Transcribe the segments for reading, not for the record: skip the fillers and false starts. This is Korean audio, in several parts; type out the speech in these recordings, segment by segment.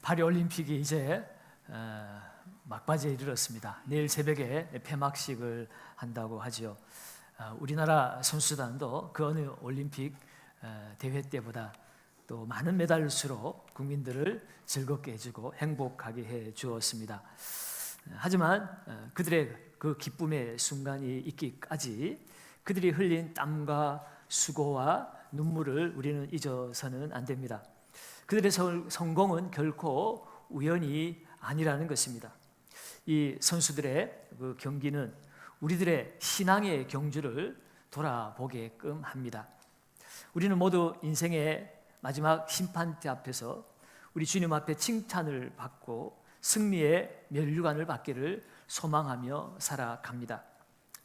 파리올림픽이 이제 막바지에 이르렀습니다. 내일 새벽에 폐막식을 한다고 하죠. 우리나라 선수단도 그 어느 올림픽 대회 때보다 또 많은 메달 수로 국민들을 즐겁게 해주고 행복하게 해 주었습니다. 하지만 그들의 그 기쁨의 순간이 있기까지 그들이 흘린 땀과 수고와 눈물을 우리는 잊어서는 안 됩니다. 그들의 성공은 결코 우연이 아니라는 것입니다. 이 선수들의 그 경기는 우리들의 신앙의 경주를 돌아보게끔 합니다. 우리는 모두 인생의 마지막 심판대 앞에서 우리 주님 앞에 칭찬을 받고 승리의 면류관을 받기를 소망하며 살아갑니다.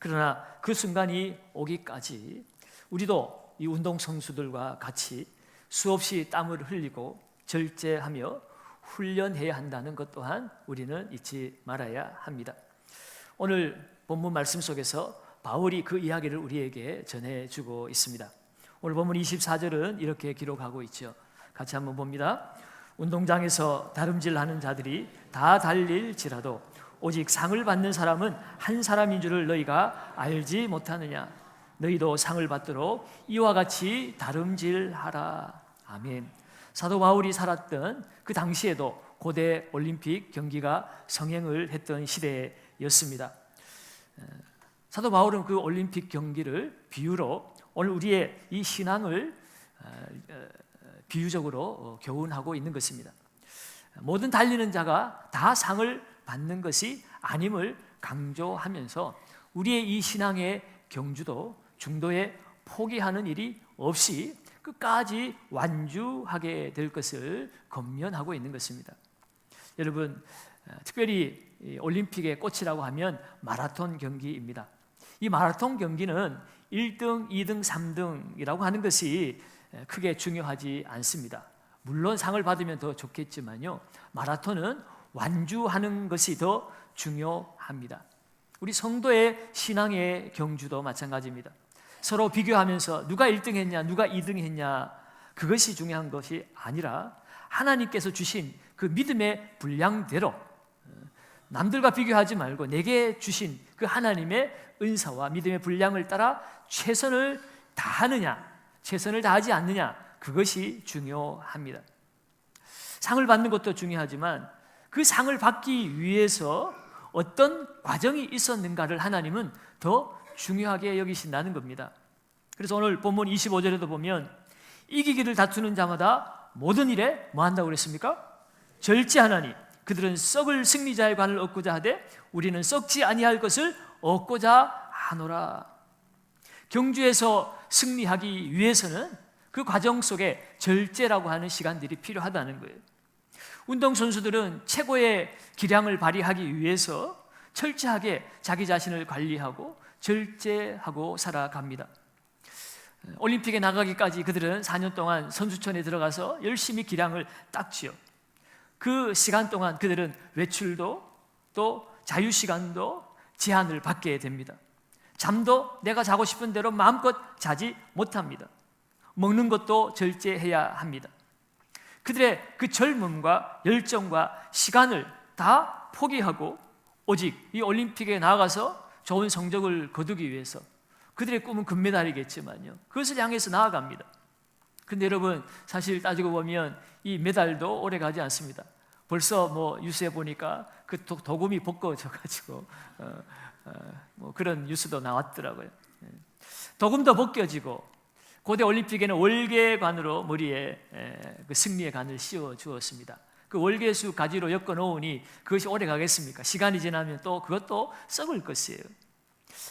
그러나 그 순간이 오기까지 우리도 이 운동선수들과 같이 수없이 땀을 흘리고 절제하며 훈련해야 한다는 것 또한 우리는 잊지 말아야 합니다. 오늘 본문 말씀 속에서 바울이 그 이야기를 우리에게 전해주고 있습니다. 오늘 본문 24절은 이렇게 기록하고 있죠. 같이 한번 봅니다. 운동장에서 다름질하는 자들이 다 달릴지라도 오직 상을 받는 사람은 한 사람인 줄을 너희가 알지 못하느냐. 너희도 상을 받도록 이와 같이 다름질하라. 아멘. 사도 바울이 살았던 그 당시에도 고대 올림픽 경기가 성행을 했던 시대였습니다. 사도 바울은 그 올림픽 경기를 비유로 오늘 우리의 이 신앙을 비유적으로 교훈하고 있는 것입니다. 모든 달리는 자가 다 상을 받는 것이 아님을 강조하면서 우리의 이 신앙의 경주도 중도에 포기하는 일이 없이 끝까지 완주하게 될 것을 권면하고 있는 것입니다. 여러분, 특별히 올림픽의 꽃이라고 하면 마라톤 경기입니다. 이 마라톤 경기는 1등, 2등, 3등이라고 하는 것이 크게 중요하지 않습니다. 물론 상을 받으면 더 좋겠지만요, 마라톤은 완주하는 것이 더 중요합니다. 우리 성도의 신앙의 경주도 마찬가지입니다. 서로 비교하면서 누가 1등 했냐, 누가 2등 했냐, 그것이 중요한 것이 아니라 하나님께서 주신 그 믿음의 분량대로 남들과 비교하지 말고 내게 주신 그 하나님의 은사와 믿음의 분량을 따라 최선을 다하느냐, 최선을 다하지 않느냐, 그것이 중요합니다. 상을 받는 것도 중요하지만 그 상을 받기 위해서 어떤 과정이 있었는가를 하나님은 더 중요하게 여기신다는 겁니다. 그래서 오늘 본문 25절에도 보면 이기기를 다투는 자마다 모든 일에 뭐 한다고 그랬습니까? 절제하나니 그들은 썩을 승리자의 관을 얻고자 하되 우리는 썩지 아니할 것을 얻고자 하노라. 경주에서 승리하기 위해서는 그 과정 속에 절제라고 하는 시간들이 필요하다는 거예요. 운동선수들은 최고의 기량을 발휘하기 위해서 철저하게 자기 자신을 관리하고 절제하고 살아갑니다. 올림픽에 나가기까지 그들은 4년 동안 선수촌에 들어가서 열심히 기량을 닦지요. 그 시간 동안 그들은 외출도 또 자유시간도 제한을 받게 됩니다. 잠도 내가 자고 싶은 대로 마음껏 자지 못합니다. 먹는 것도 절제해야 합니다. 그들의 그 젊음과 열정과 시간을 다 포기하고 오직 이 올림픽에 나아가서 좋은 성적을 거두기 위해서, 그들의 꿈은 금메달이겠지만요, 그것을 향해서 나아갑니다. 그런데 여러분, 사실 따지고 보면 이 메달도 오래 가지 않습니다. 벌써 뭐 뉴스에 보니까 그 도금이 벗겨져가지고 뭐 그런 뉴스도 나왔더라고요. 도금도 벗겨지고 고대 올림픽에는 월계관으로 머리에 그 승리의 관을 씌워 주었습니다. 그 월계수 가지로 엮어 놓으니 그것이 오래 가겠습니까? 시간이 지나면 또 그것도 썩을 것이에요.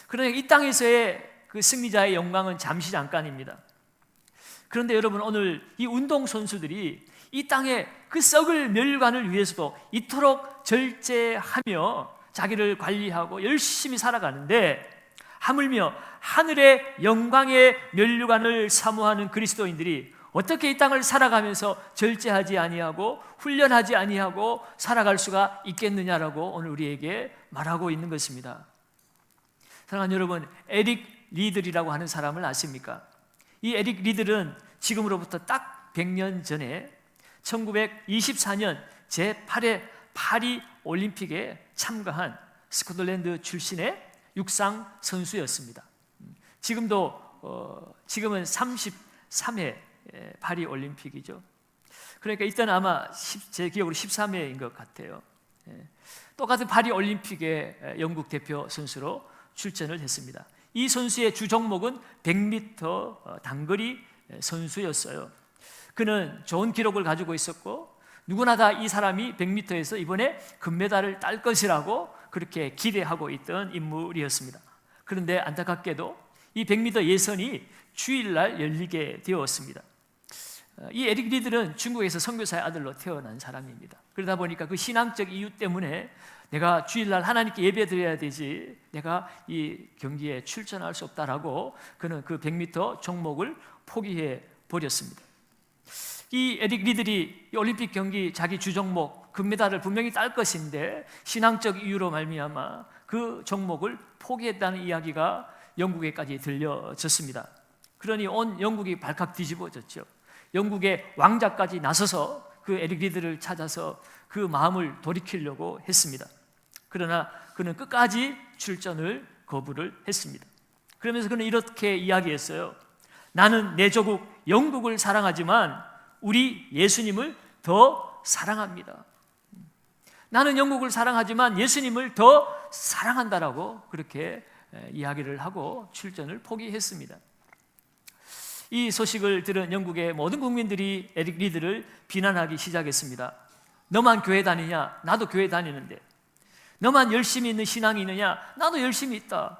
그러니까 이 땅에서의 그 승리자의 영광은 잠시 잠깐입니다. 그런데 여러분, 오늘 이 운동선수들이 이 땅의 그 썩을 멸관을 위해서도 이토록 절제하며 자기를 관리하고 열심히 살아가는데, 하물며 하늘의 영광의 면류관을 사모하는 그리스도인들이 어떻게 이 땅을 살아가면서 절제하지 아니하고 훈련하지 아니하고 살아갈 수가 있겠느냐라고 오늘 우리에게 말하고 있는 것입니다. 사랑하는 여러분, 에릭 리들이라고 하는 사람을 아십니까? 이 에릭 리들은 지금으로부터 딱 100년 전에 1924년 제8회 파리 올림픽에 참가한 스코틀랜드 출신의 육상 선수였습니다. 지금은 33회 파리 올림픽이죠. 그러니까 이때는 아마 제 기억으로 13회인 것 같아요. 똑같은 파리 올림픽에 영국 대표 선수로 출전을 했습니다. 이 선수의 주 종목은 100m 단거리 선수였어요. 그는 좋은 기록을 가지고 있었고 누구나 다 이 사람이 100m에서 이번에 금메달을 딸 것이라고 그렇게 기대하고 있던 인물이었습니다. 그런데 안타깝게도 이 100m 예선이 주일날 열리게 되었습니다. 이 에릭 리들은 중국에서 선교사의 아들로 태어난 사람입니다. 그러다 보니까 그 신앙적 이유 때문에 내가 주일날 하나님께 예배드려야 되지 내가 이 경기에 출전할 수 없다라고 그는 그 100m 종목을 포기해 버렸습니다. 이 에릭 리들이 이 올림픽 경기 자기 주 종목 금메달을 분명히 딸 것인데 신앙적 이유로 말미암아 그 종목을 포기했다는 이야기가 영국에까지 들려졌습니다. 그러니 온 영국이 발칵 뒤집어졌죠. 영국의 왕자까지 나서서 그 에릭 리드를 찾아서 그 마음을 돌이키려고 했습니다. 그러나 그는 끝까지 출전을 거부를 했습니다. 그러면서 그는 이렇게 이야기했어요. 나는 내 조국 영국을 사랑하지만 우리 예수님을 더 사랑합니다. 나는 영국을 사랑하지만 예수님을 더 사랑한다라고 그렇게 이야기를 하고 출전을 포기했습니다. 이 소식을 들은 영국의 모든 국민들이 에릭 리드를 비난하기 시작했습니다. 너만 교회 다니냐? 나도 교회 다니는데. 너만 열심히 있는 신앙이 있느냐? 나도 열심히 있다.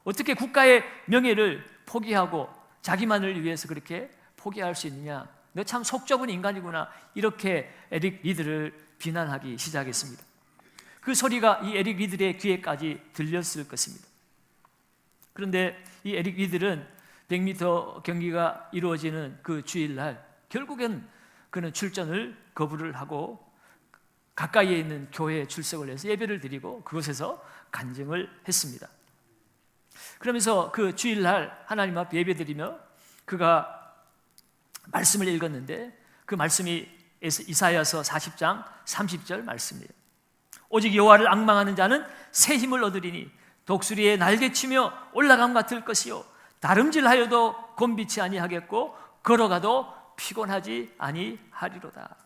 어떻게 국가의 명예를 포기하고 자기만을 위해서 그렇게 포기할 수 있느냐? 너 참 속 좁은 인간이구나. 이렇게 에릭 리드를 비난하기 시작했습니다. 그 소리가 이 에릭 리드의 귀에까지 들렸을 것입니다. 그런데 이 에릭 리드는 100m 경기가 이루어지는 그 주일날 결국엔 그는 출전을 거부를 하고 가까이에 있는 교회에 출석을 해서 예배를 드리고 그곳에서 간증을 했습니다. 그러면서 그 주일날 하나님 앞에 예배드리며 그가 말씀을 읽었는데 그 말씀이 이사야서 40장 30절 말씀이에요. 오직 여호와를 앙망하는 자는 새 힘을 얻으리니 독수리의 날개치며 올라감과 같을 것이요 다름질하여도 곤비치 아니하겠고 걸어가도 피곤하지 아니하리로다.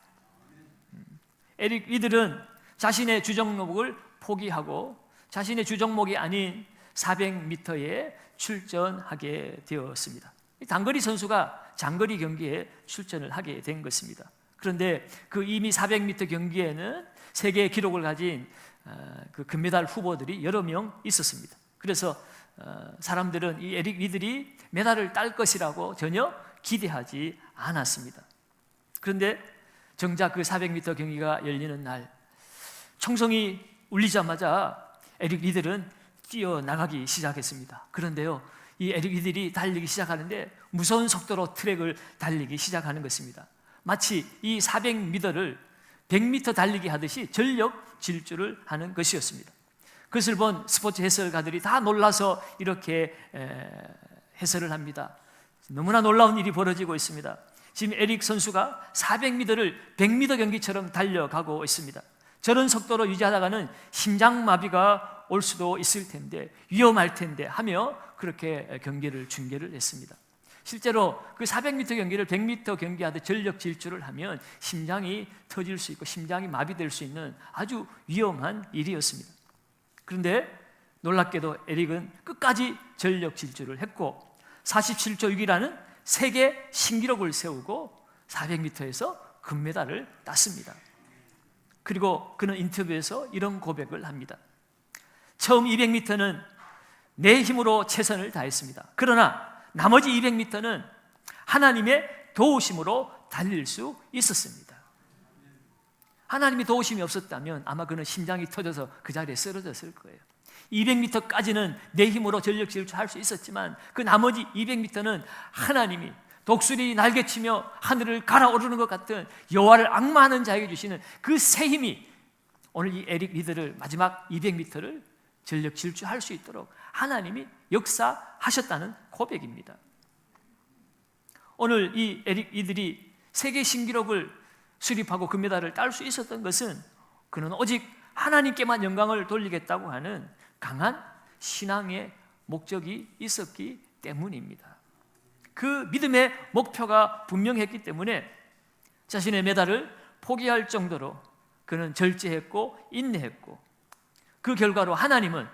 에릭 리들은 자신의 주종목을 포기하고 자신의 주종목이 아닌 400m에 출전하게 되었습니다. 단거리 선수가 장거리 경기에 출전을 하게 된 것입니다. 그런데 그 이미 400m 경기에는 세계 기록을 가진 그 금메달 후보들이 여러 명 있었습니다. 그래서 사람들은 이 에릭 리들이 메달을 딸 것이라고 전혀 기대하지 않았습니다. 그런데 정작 그 400m 경기가 열리는 날 총성이 울리자마자 에릭 리들은 뛰어나가기 시작했습니다. 그런데요, 이 에릭 리들이 달리기 시작하는데 무서운 속도로 트랙을 달리기 시작하는 것입니다. 마치 이 400m를 100m 달리기 하듯이 전력 질주를 하는 것이었습니다. 그것을 본 스포츠 해설가들이 다 놀라서 이렇게 해설을 합니다. 너무나 놀라운 일이 벌어지고 있습니다. 지금 에릭 선수가 400m를 100m 경기처럼 달려가고 있습니다. 저런 속도로 유지하다가는 심장마비가 올 수도 있을 텐데 위험할 텐데 하며 그렇게 경기를 중계를 했습니다. 실제로 그 400m 경기를 100m 경기하듯 전력 질주를 하면 심장이 터질 수 있고 심장이 마비될 수 있는 아주 위험한 일이었습니다. 그런데 놀랍게도 에릭은 끝까지 전력 질주를 했고 47초 6이라는 세계 신기록을 세우고 400m에서 금메달을 땄습니다. 그리고 그는 인터뷰에서 이런 고백을 합니다. 처음 200m는 내 힘으로 최선을 다했습니다. 그러나 나머지 200m는 하나님의 도우심으로 달릴 수 있었습니다. 하나님의 도우심이 없었다면 아마 그는 심장이 터져서 그 자리에 쓰러졌을 거예요. 200m까지는 내 힘으로 전력 질주할 수 있었지만 그 나머지 200m는 하나님이 독수리 날개치며 하늘을 갈아오르는 것 같은 여호와를 앙마하는 자에게 주시는 그 새 힘이 오늘 이 에릭 리드를 마지막 200m를 전력 질주할 수 있도록 하나님이 역사하셨다는 고백입니다. 오늘 이 에릭 리들이 세계 신기록을 수립하고 금메달을 딸 수 있었던 것은 그는 오직 하나님께만 영광을 돌리겠다고 하는 강한 신앙의 목적이 있었기 때문입니다. 그 믿음의 목표가 분명했기 때문에 자신의 메달을 포기할 정도로 그는 절제했고 인내했고, 그 결과로 하나님은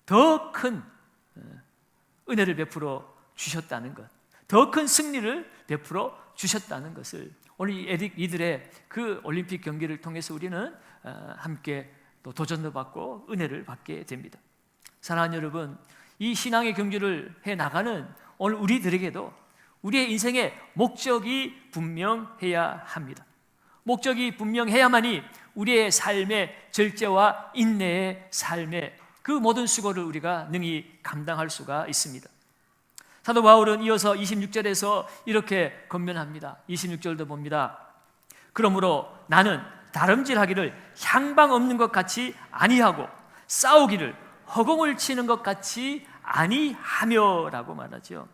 더 큰 은혜를 베풀어 주셨다는 것, 더 큰 승리를 베풀어 주셨다는 것을 오늘 이들의 그 올림픽 경기를 통해서 우리는 함께 또 도전도 받고 은혜를 받게 됩니다. 사랑하는 여러분, 이 신앙의 경주를 해나가는 오늘 우리들에게도 우리의 인생의 목적이 분명해야 합니다. 목적이 분명해야만이 우리의 삶의 절제와 인내의 삶의 그 모든 수고를 우리가 능히 감당할 수가 있습니다. 사도 바울은 이어서 26절에서 이렇게 권면합니다. 26절도 봅니다. 그러므로 나는 다름질하기를 향방 없는 것 같이 아니하고 싸우기를 허공을 치는 것 같이 아니하며 라고 말하죠.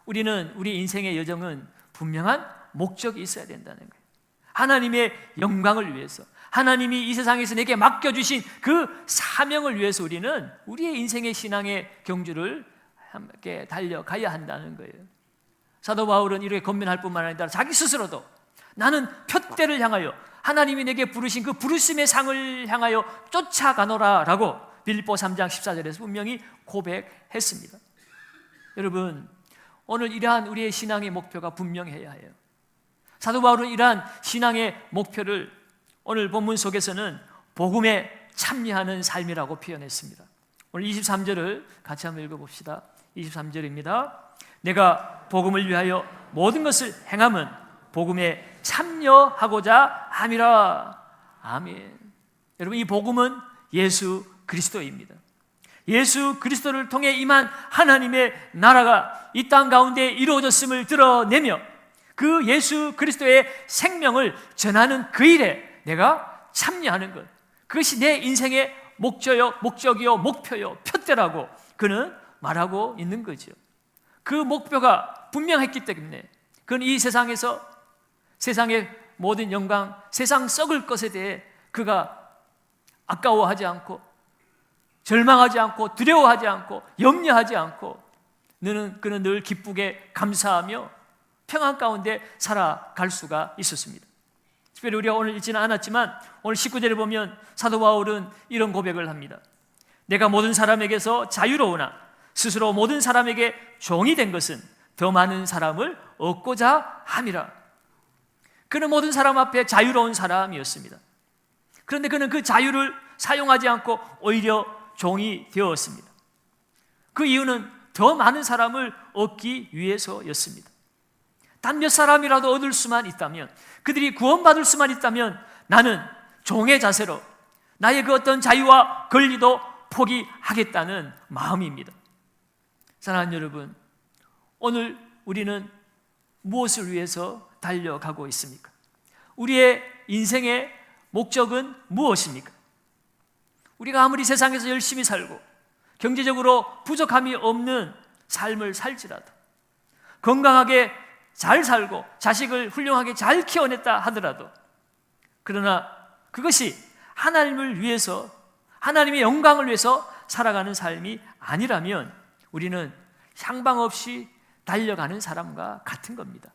우리는 우리 인생의 여정은 분명한 목적이 있어야 된다는 거예요. 하나님의 영광을 위해서, 하나님이 이 세상에서 내게 맡겨주신 그 사명을 위해서 우리는 우리의 인생의 신앙의 경주를 함께 달려가야 한다는 거예요. 사도 바울은 이렇게 권면할 뿐만 아니라 자기 스스로도 나는 푯대를 향하여 하나님이 내게 부르신 그 부르심의 상을 향하여 쫓아가노라 라고 빌립보 3장 14절에서 분명히 고백했습니다. 여러분, 오늘 이러한 우리의 신앙의 목표가 분명해야 해요. 사도 바울은 이러한 신앙의 목표를 오늘 본문 속에서는 복음에 참여하는 삶이라고 표현했습니다. 오늘 23절을 같이 한번 읽어봅시다. 23절입니다. 내가 복음을 위하여 모든 것을 행함은 복음에 참여하고자 함이라. 아멘. 여러분, 이 복음은 예수 그리스도입니다. 예수 그리스도를 통해 임한 하나님의 나라가 이 땅 가운데 이루어졌음을 드러내며 그 예수 그리스도의 생명을 전하는 그 일에 내가 참여하는 것, 그것이 내 인생의 목적이요 목표요 푯대라고 그는 말하고 있는 거죠. 그 목표가 분명했기 때문에 그는 이 세상에서 세상의 모든 영광, 세상 썩을 것에 대해 그가 아까워하지 않고 절망하지 않고 두려워하지 않고 염려하지 않고 그는 늘 기쁘게 감사하며 평안 가운데 살아갈 수가 있었습니다. 특별히 우리가 오늘 읽지는 않았지만 오늘 19절에 보면 사도 바울은 이런 고백을 합니다. 내가 모든 사람에게서 자유로우나 스스로 모든 사람에게 종이 된 것은 더 많은 사람을 얻고자 함이라. 그는 모든 사람 앞에 자유로운 사람이었습니다. 그런데 그는 그 자유를 사용하지 않고 오히려 종이 되었습니다. 그 이유는 더 많은 사람을 얻기 위해서였습니다. 단 몇 사람이라도 얻을 수만 있다면, 그들이 구원받을 수만 있다면 나는 종의 자세로 나의 그 어떤 자유와 권리도 포기하겠다는 마음입니다. 사랑하는 여러분, 오늘 우리는 무엇을 위해서 달려가고 있습니까? 우리의 인생의 목적은 무엇입니까? 우리가 아무리 세상에서 열심히 살고 경제적으로 부족함이 없는 삶을 살지라도, 건강하게 잘 살고 자식을 훌륭하게 잘 키워냈다 하더라도, 그러나 그것이 하나님을 위해서, 하나님의 영광을 위해서 살아가는 삶이 아니라면 우리는 향방 없이 달려가는 사람과 같은 겁니다.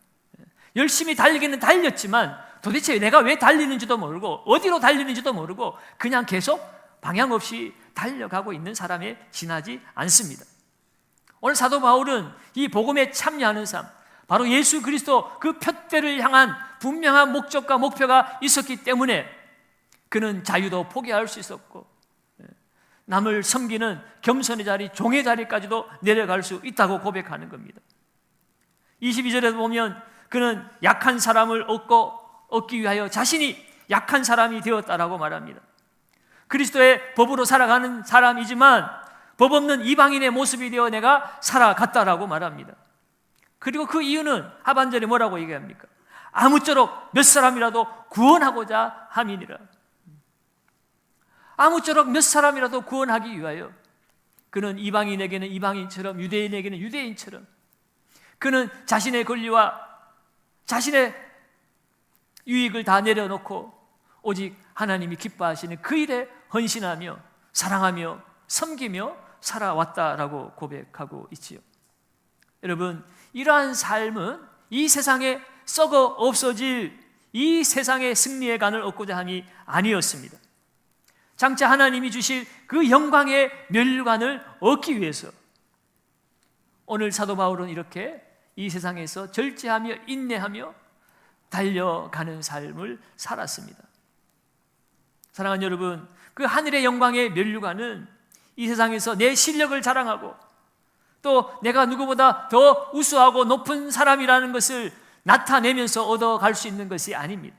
열심히 달리기는 달렸지만 도대체 내가 왜 달리는지도 모르고 어디로 달리는지도 모르고 그냥 계속 방향 없이 달려가고 있는 사람에 지나지 않습니다. 오늘 사도 바울은 이 복음에 참여하는 삶, 바로 예수 그리스도 그 푯대를 향한 분명한 목적과 목표가 있었기 때문에 그는 자유도 포기할 수 있었고 남을 섬기는 겸손의 자리, 종의 자리까지도 내려갈 수 있다고 고백하는 겁니다. 22절에서 보면 그는 약한 사람을 얻기 위하여 자신이 약한 사람이 되었다라고 말합니다. 그리스도의 법으로 살아가는 사람이지만 법 없는 이방인의 모습이 되어 내가 살아갔다라고 말합니다. 그리고 그 이유는 하반절에 뭐라고 얘기합니까? 아무쪼록 몇 사람이라도 구원하고자 함이니라. 아무쪼록 몇 사람이라도 구원하기 위하여 그는 이방인에게는 이방인처럼, 유대인에게는 유대인처럼, 그는 자신의 권리와 자신의 유익을 다 내려놓고 오직 하나님이 기뻐하시는 그 일에 헌신하며 사랑하며 섬기며 살아왔다라고 고백하고 있지요. 여러분, 이러한 삶은 이 세상에 썩어 없어질 이 세상의 승리의 간을 얻고자 함이 아니었습니다. 장차 하나님이 주실 그 영광의 면류관을 얻기 위해서 오늘 사도 바울은 이렇게 이 세상에서 절제하며 인내하며 달려가는 삶을 살았습니다. 사랑하는 여러분, 그 하늘의 영광의 면류관은 이 세상에서 내 실력을 자랑하고 또 내가 누구보다 더 우수하고 높은 사람이라는 것을 나타내면서 얻어갈 수 있는 것이 아닙니다.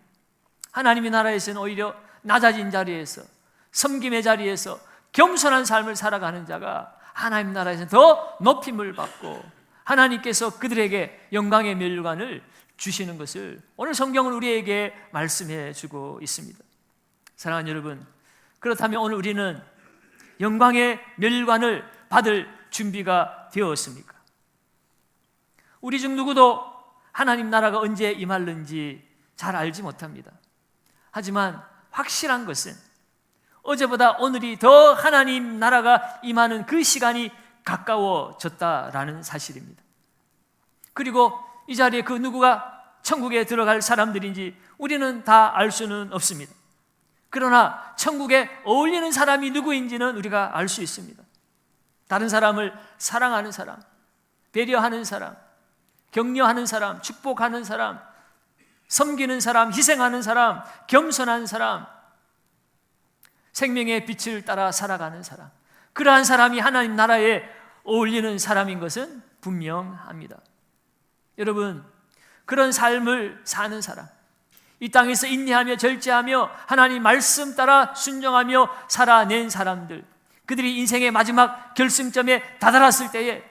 하나님의 나라에서는 오히려 낮아진 자리에서 섬김의 자리에서 겸손한 삶을 살아가는 자가 하나님 나라에서 더 높임을 받고 하나님께서 그들에게 영광의 면류관을 주시는 것을 오늘 성경은 우리에게 말씀해 주고 있습니다. 사랑하는 여러분, 그렇다면 오늘 우리는 영광의 면류관을 받을 준비가 되었습니까? 우리 중 누구도 하나님 나라가 언제 임할는지 잘 알지 못합니다. 하지만 확실한 것은 어제보다 오늘이 더 하나님 나라가 임하는 그 시간이 가까워졌다라는 사실입니다. 그리고 이 자리에 그 누구가 천국에 들어갈 사람들인지 우리는 다 알 수는 없습니다. 그러나 천국에 어울리는 사람이 누구인지는 우리가 알 수 있습니다. 다른 사람을 사랑하는 사람, 배려하는 사람, 격려하는 사람, 축복하는 사람, 섬기는 사람, 희생하는 사람, 겸손한 사람, 생명의 빛을 따라 살아가는 사람, 그러한 사람이 하나님 나라에 어울리는 사람인 것은 분명합니다. 여러분, 그런 삶을 사는 사람, 이 땅에서 인내하며 절제하며 하나님 말씀 따라 순종하며 살아낸 사람들, 그들이 인생의 마지막 결승점에 다다랐을 때에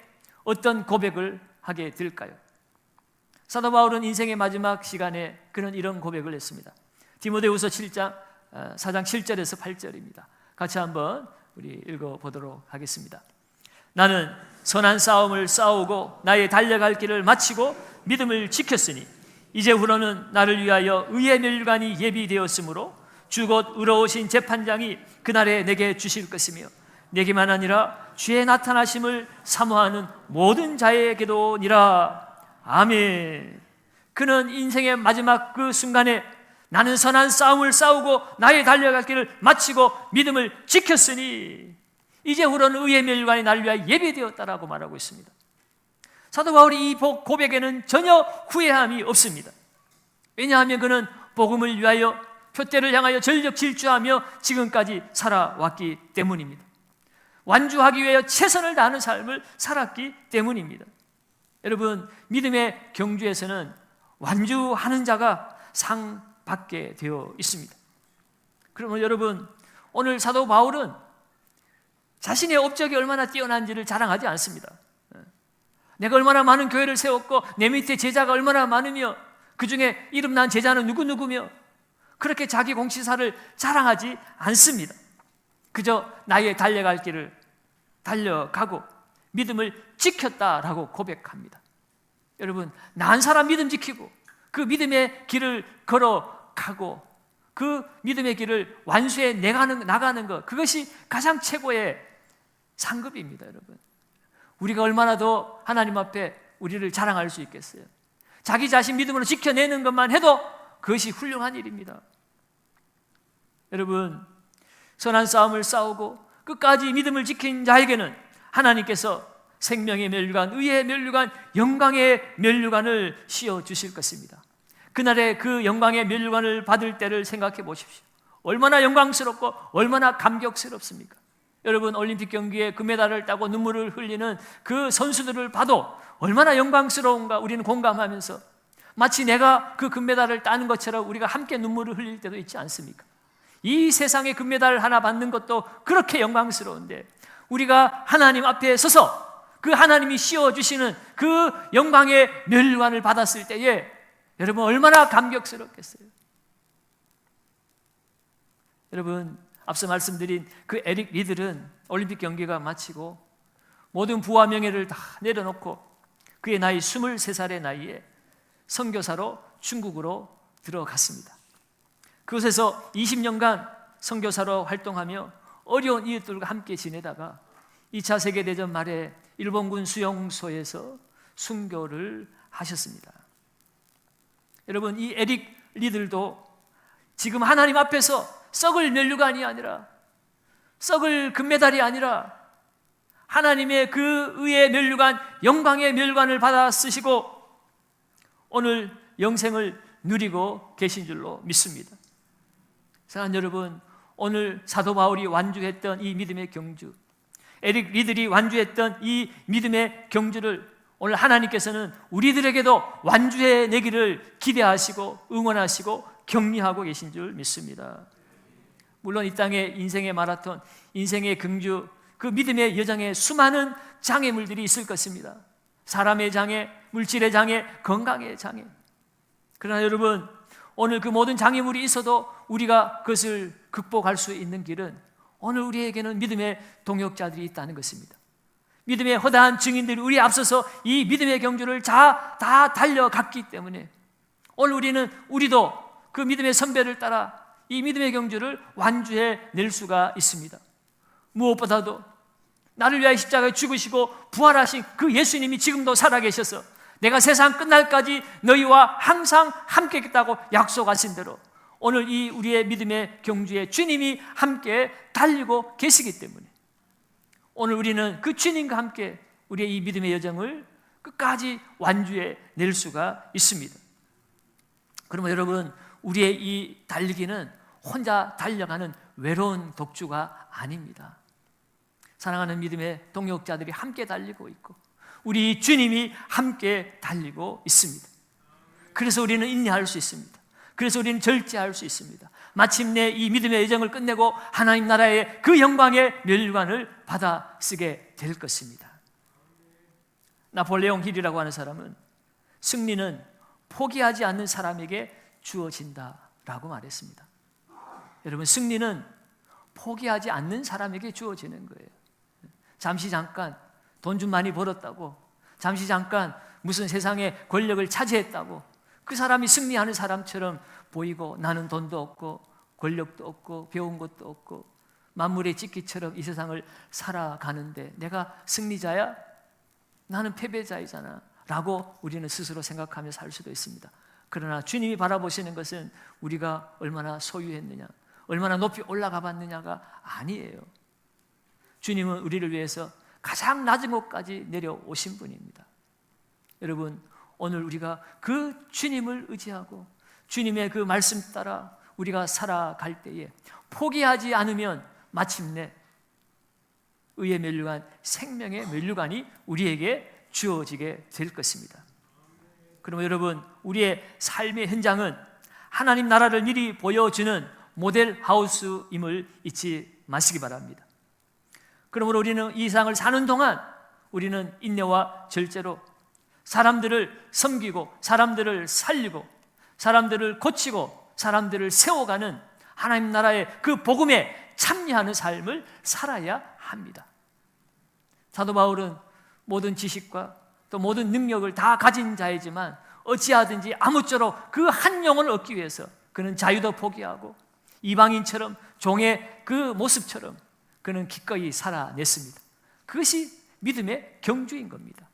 어떤 고백을 하게 될까요? 사도 바울은 인생의 마지막 시간에 그는 이런 고백을 했습니다. 디모데후서 4장 7절에서 8절입니다. 같이 한번 우리 읽어보도록 하겠습니다. 나는 선한 싸움을 싸우고 나의 달려갈 길을 마치고 믿음을 지켰으니 이제후로는 나를 위하여 의의 면류관이 예비되었으므로 주 곧 의로우신 재판장이 그날에 내게 주실 것이며 내게만 아니라 주의 나타나심을 사모하는 모든 자에게도니라. 아멘. 그는 인생의 마지막 그 순간에 나는 선한 싸움을 싸우고 나의 달려갈 길을 마치고 믿음을 지켰으니 이제후로는 의의 면류관이 나를 위하여 예비되었다라고 말하고 있습니다. 사도 바울이 이 고백에는 전혀 후회함이 없습니다. 왜냐하면 그는 복음을 위하여 표대를 향하여 전력 질주하며 지금까지 살아왔기 때문입니다. 완주하기 위하여 최선을 다하는 삶을 살았기 때문입니다. 여러분, 믿음의 경주에서는 완주하는 자가 상 받게 되어 있습니다. 그러면 여러분, 오늘 사도 바울은 자신의 업적이 얼마나 뛰어난지를 자랑하지 않습니다. 내가 얼마나 많은 교회를 세웠고 내 밑에 제자가 얼마나 많으며 그 중에 이름난 제자는 누구누구며 그렇게 자기 공치사를 자랑하지 않습니다. 그저 나의 달려갈 길을 달려가고 믿음을 지켰다라고 고백합니다. 여러분, 난 사람 믿음 지키고 그 믿음의 길을 걸어가고 그 믿음의 길을 완수해 나가는 것, 그것이 가장 최고의 상급입니다. 여러분, 우리가 얼마나 더 하나님 앞에 우리를 자랑할 수 있겠어요? 자기 자신 믿음으로 지켜내는 것만 해도 그것이 훌륭한 일입니다. 여러분, 선한 싸움을 싸우고 끝까지 믿음을 지킨 자에게는 하나님께서 생명의 면류관, 의의 면류관, 영광의 면류관을 씌워주실 것입니다. 그날의 그 영광의 면류관을 받을 때를 생각해 보십시오. 얼마나 영광스럽고 얼마나 감격스럽습니까? 여러분, 올림픽 경기에 금메달을 따고 눈물을 흘리는 그 선수들을 봐도 얼마나 영광스러운가 우리는 공감하면서 마치 내가 그 금메달을 따는 것처럼 우리가 함께 눈물을 흘릴 때도 있지 않습니까? 이 세상에 금메달 하나 받는 것도 그렇게 영광스러운데 우리가 하나님 앞에 서서 그 하나님이 씌워주시는 그 영광의 면류관을 받았을 때에 여러분 얼마나 감격스럽겠어요. 여러분, 앞서 말씀드린 그 에릭 리들은 올림픽 경기가 마치고 모든 부와 명예를 다 내려놓고 그의 나이 23살의 나이에 선교사로 중국으로 들어갔습니다. 그곳에서 20년간 선교사로 활동하며 어려운 이웃들과 함께 지내다가 2차 세계대전 말에 일본군 수용소에서 순교를 하셨습니다. 여러분, 이 에릭 리들도 지금 하나님 앞에서 썩을 면류관이 아니라, 썩을 금메달이 아니라 하나님의 그 의의 면류관, 영광의 면류관을 받아 쓰시고 오늘 영생을 누리고 계신 줄로 믿습니다. 사랑하는 여러분, 오늘 사도 바울이 완주했던 이 믿음의 경주, 에릭 리들이 완주했던 이 믿음의 경주를 오늘 하나님께서는 우리들에게도 완주해 내기를 기대하시고 응원하시고 격려하고 계신 줄 믿습니다. 물론 이 땅에 인생의 마라톤, 인생의 경주, 그 믿음의 여정에 수많은 장애물들이 있을 것입니다. 사람의 장애, 물질의 장애, 건강의 장애. 그러나 여러분, 오늘 그 모든 장애물이 있어도 우리가 그것을 극복할 수 있는 길은 오늘 우리에게는 믿음의 동역자들이 있다는 것입니다. 믿음의 허다한 증인들이 우리에 앞서서 이 믿음의 경주를 다 달려갔기 때문에 오늘 우리도 그 믿음의 선배를 따라 이 믿음의 경주를 완주해 낼 수가 있습니다. 무엇보다도 나를 위하여 십자가에 죽으시고 부활하신 그 예수님이 지금도 살아계셔서 내가 세상 끝날까지 너희와 항상 함께 있겠다고 약속하신 대로 오늘 이 우리의 믿음의 경주에 주님이 함께 달리고 계시기 때문에 오늘 우리는 그 주님과 함께 우리의 이 믿음의 여정을 끝까지 완주해 낼 수가 있습니다. 그러면 여러분, 우리의 이 달리기는 혼자 달려가는 외로운 독주가 아닙니다. 사랑하는 믿음의 동역자들이 함께 달리고 있고 우리 주님이 함께 달리고 있습니다. 그래서 우리는 인내할 수 있습니다. 그래서 우리는 절제할 수 있습니다. 마침내 이 믿음의 여정을 끝내고 하나님 나라의 그 영광의 면류관을 받아 쓰게 될 것입니다. 나폴레옹 힐이라고 하는 사람은 승리는 포기하지 않는 사람에게 주어진다라고 말했습니다. 여러분, 승리는 포기하지 않는 사람에게 주어지는 거예요. 잠시 잠깐 돈 좀 많이 벌었다고, 잠시 잠깐 무슨 세상의 권력을 차지했다고 그 사람이 승리하는 사람처럼 보이고 나는 돈도 없고 권력도 없고 배운 것도 없고 만물의 찢기처럼 이 세상을 살아가는데 내가 승리자야? 나는 패배자이잖아 라고 우리는 스스로 생각하며 살 수도 있습니다. 그러나 주님이 바라보시는 것은 우리가 얼마나 소유했느냐, 얼마나 높이 올라가 봤느냐가 아니에요. 주님은 우리를 위해서 가장 낮은 곳까지 내려오신 분입니다. 여러분, 오늘 우리가 그 주님을 의지하고 주님의 그 말씀 따라 우리가 살아갈 때에 포기하지 않으면 마침내 의의 면류관, 생명의 면류관이 우리에게 주어지게 될 것입니다. 그러면 여러분, 우리의 삶의 현장은 하나님 나라를 미리 보여주는 모델 하우스임을 잊지 마시기 바랍니다. 그러므로 우리는 이 세상을 사는 동안 우리는 인내와 절제로 사람들을 섬기고 사람들을 살리고 사람들을 고치고 사람들을 세워가는 하나님 나라의 그 복음에 참여하는 삶을 살아야 합니다. 사도 바울은 모든 지식과 또 모든 능력을 다 가진 자이지만 어찌하든지 아무쪼록 그 한 영혼을 얻기 위해서 그는 자유도 포기하고 이방인처럼 종의 그 모습처럼 그는 기꺼이 살아냈습니다. 그것이 믿음의 경주인 겁니다.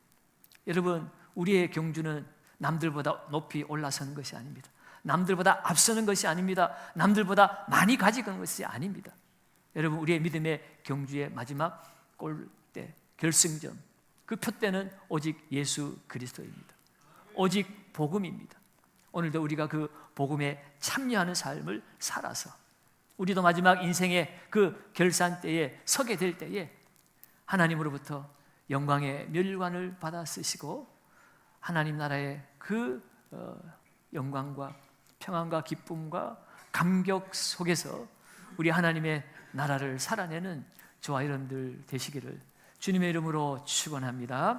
여러분, 우리의 경주는 남들보다 높이 올라서는 것이 아닙니다. 남들보다 앞서는 것이 아닙니다. 남들보다 많이 가지고 간 것이 아닙니다. 여러분, 우리의 믿음의 경주의 마지막 골대, 결승점, 그 표대는 오직 예수 그리스도입니다. 오직 복음입니다. 오늘도 우리가 그 복음에 참여하는 삶을 살아서 우리도 마지막 인생의 그 결산대에 서게 될 때에 하나님으로부터 영광의 면류관을 받아 쓰시고 하나님 나라의 그 영광과 평안과 기쁨과 감격 속에서 우리 하나님의 나라를 살아내는 저와 여러분들 되시기를 주님의 이름으로 축원합니다.